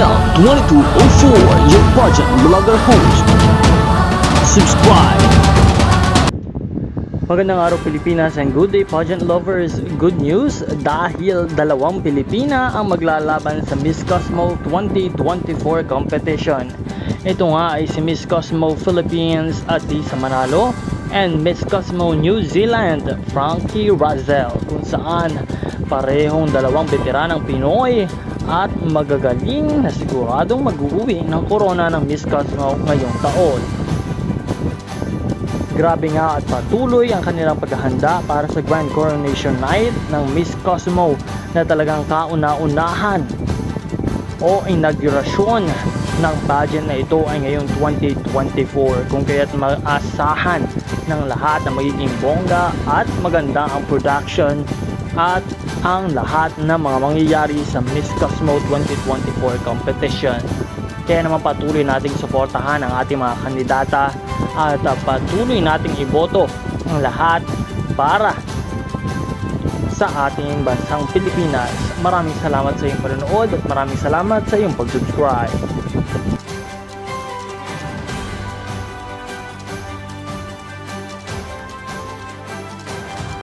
Daniel 2204, your pageant vlogger host. Subscribe. Magandang araw Pilipinas and good day pageant lovers. Good news dahil dalawang Pilipina ang maglalaban sa Miss Cosmo 2024 competition. Ito nga ay si Miss Cosmo Philippines at Lisa Manalo and Miss Cosmo New Zealand Frankie Razel, kung saan parehong dalawang veteranang Pinoy at magagaling na siguradong mag-uwi ng corona ng Miss Cosmo ngayong taon. Grabe nga at patuloy ang kanilang paghahanda para sa Grand Coronation Night ng Miss Cosmo na talagang kauna-unahan o inaugurasyon ng pageant na ito ay ngayong 2024, kung kaya't maasahan ng lahat na magiging bongga at maganda ang production at ang lahat ng mga mangyayari sa Miss Cosmo 2024 competition. Kaya naman patuloy nating suportahan ang ating mga kandidata at patuloy nating iboto ang lahat para sa ating bansang Pilipinas. Maraming salamat sa iyong panonood at maraming salamat sa iyong pag-subscribe.